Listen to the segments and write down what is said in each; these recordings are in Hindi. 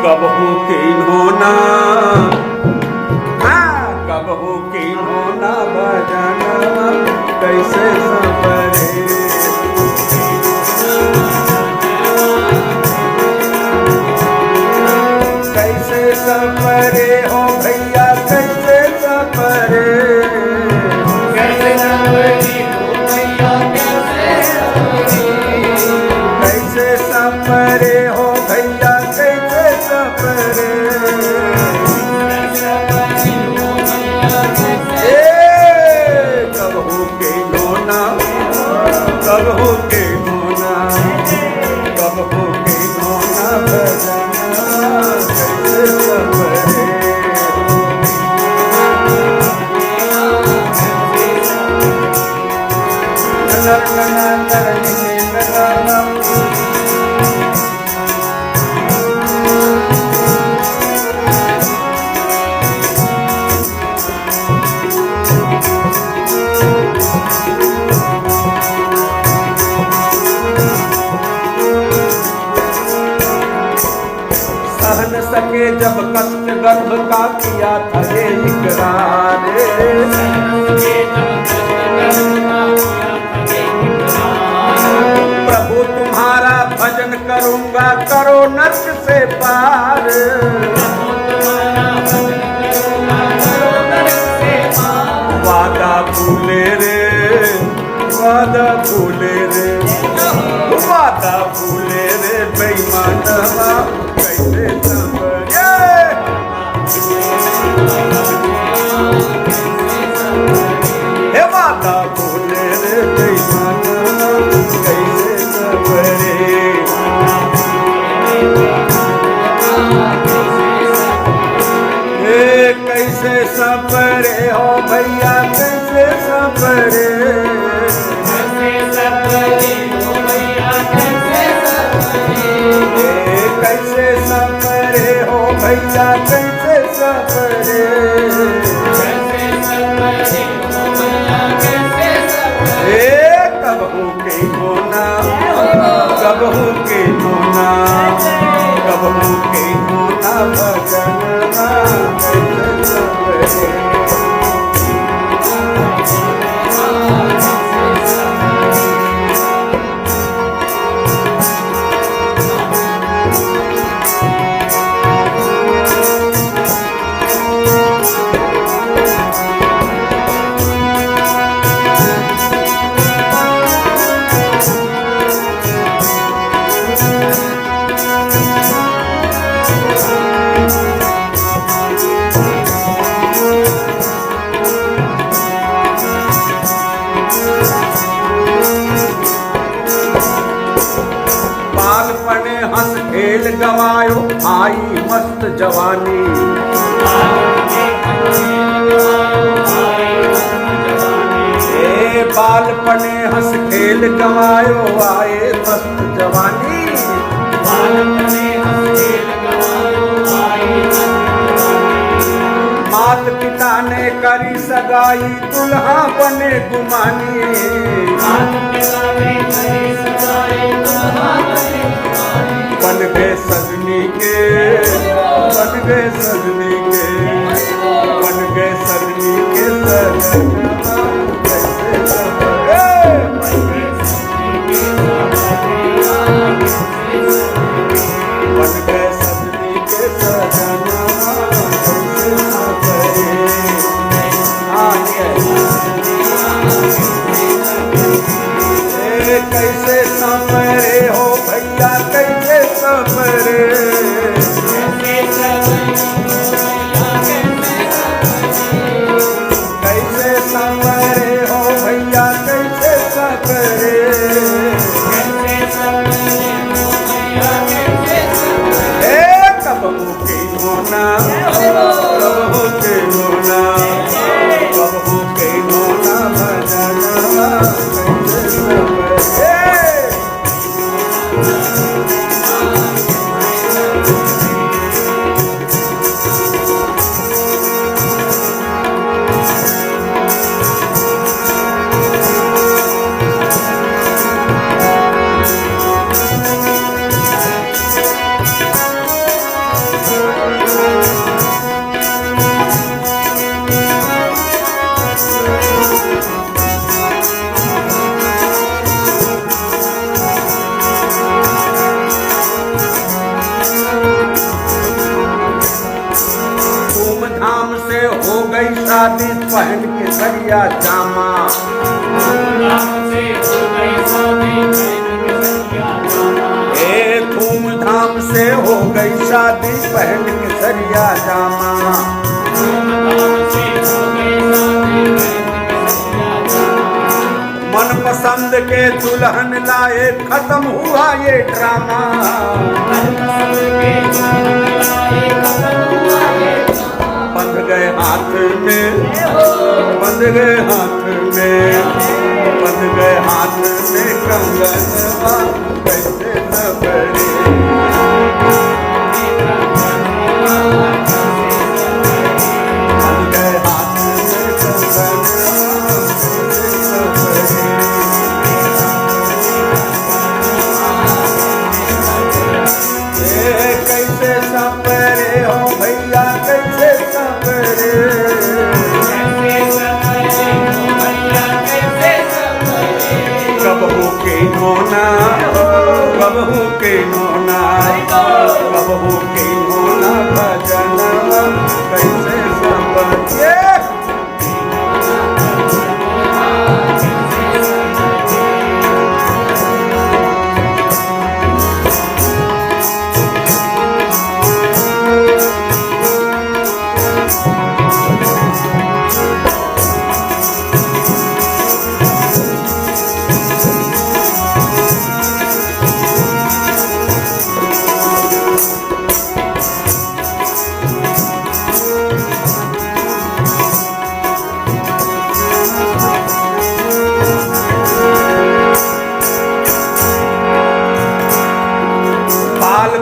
कब हो के होना, कब हो के होना भजना कैसे संवरे, कैसे संवरे हो भैया कैसे संवरे, कैसे संवरे हो भैया कैसे संवरे हो भैया कैसे संवरे, कब हो के होना, कब हो के होना, कब हो के होना भजना कैसे संवरे, सहन सके जब कष्ट गर्भ का किया था ये इकरार, प्रभु तुम्हारा भजन करूंगा करो नर्क से पार, वादा भूले रे, वादा भूले रे, वादा भूले रे बेईमानवा कैसे संवरे, हे वादा भूले रे बेईमानवा कैसे संवरे, हे कैसे संवरे हो भैया कैसे संवरे, कैसे संवरे हो भैया कैसे संवरे, कब हो के होना, कब हो के होना, कब हो के होना भजना कैसे संवरे, हंस खेल गवायो आई मस्त जवानी, बालपने हंस खेल गवायो आए मस्त जवानी, मात पिता ने करी सगाई दुल्हा बने गुमानी, बन गए सजनी के, बन गए सजनी के, बन गए सजनी के सजना कैसे संवरे, बन गए सजनी के सजना कैसे संवरे, कैसे संवरे हो भैया कैसे संवरे, कैसे संवरे हो भैया कैसे संवरे, कब हो के होना, कब हो के होना, कब हो के होना भजना कैसे संवरे, शादी पहन के सरिया जामा। धूमधाम से हो गई शादी पहन के सरिया जामा। मन पसंद के दुल्हन लाए खत्म हुआ ये ड्रामा। बंध गए हाथ में, बंध गए हाथ में, बंध गए हाथ में कंगनवा कैसे न बड़े। कबहू के नोना, कबहू के नोना भजनवा कैसे समझे।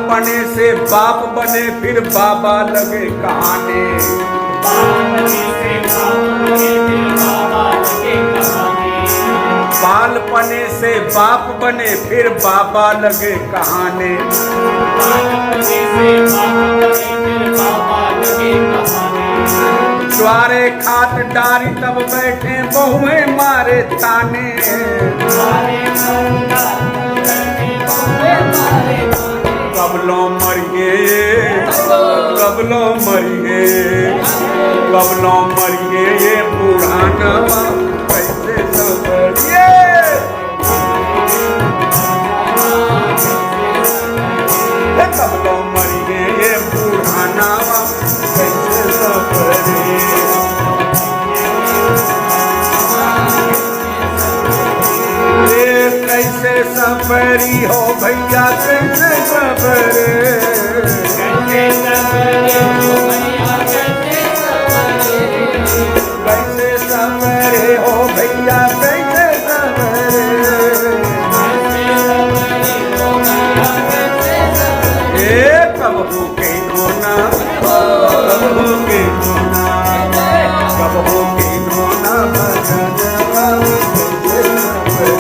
बने से बाप बने फिर बाबा लगे कहाने। बालपने से बाप बने फिर बाबा लगे कहाने। ज्वारे खात डारी तब बैठे बहुएं मारे ताने। कबलो मरिए, कबलो मरिए, कबलो मरिए ये पुरानवा कैसे सवरिए। कबलो मरिए ये पुरानवा कैसे सवरिए। कैसे सफरी हो भैया कैसे सफरे। कैसे सफरे हो भैया कैसे सफरे। कबहू के नोना, कबहू के नोना, कबहू के नोना भजनवा कैसे सफरे।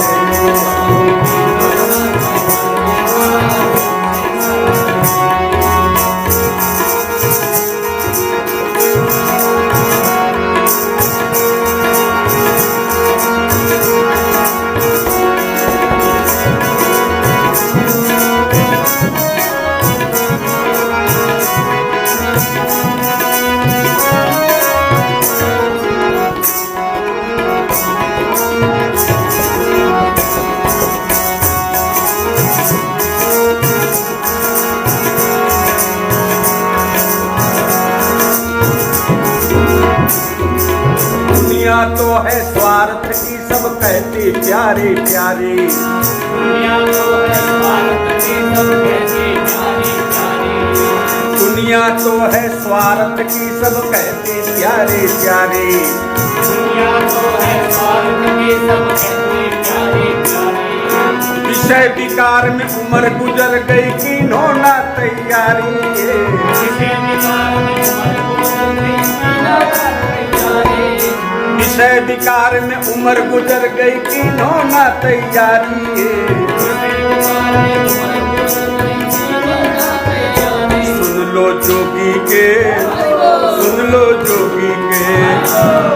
तो है स्वार्थ की सब कहती प्यारी प्यारी। दुनिया तो है स्वार्थ की सब कहती प्यारी प्यारी। दुनिया तो है स्वार्थ की सब कहती प्यारी प्यारी। दुनिया तो है स्वार्थ की सब कहती प्यारी प्यारी। विषय विकार में उम्र गुजर गई की नोना तैयारी। विषय विकार में उम्र गुजर गई की नोना तैयारी। सुन लो जोगी के, सुन लो जोगी के,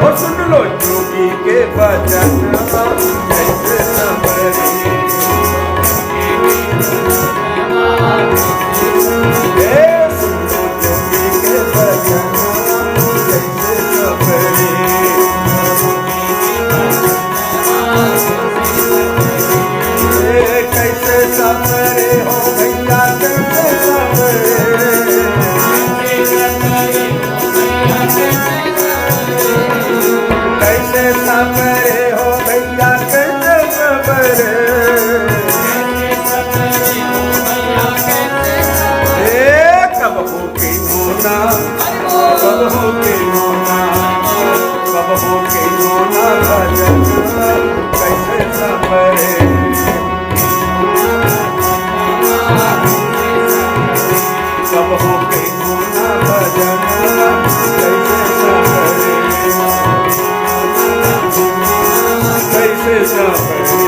ओ सुन लो जोगी के भजन कैसे सवरे। सुन लो जोगी के भजन कैसे सवरे। सब हो के गुना भजन कैसे न करे, कैसे न करे।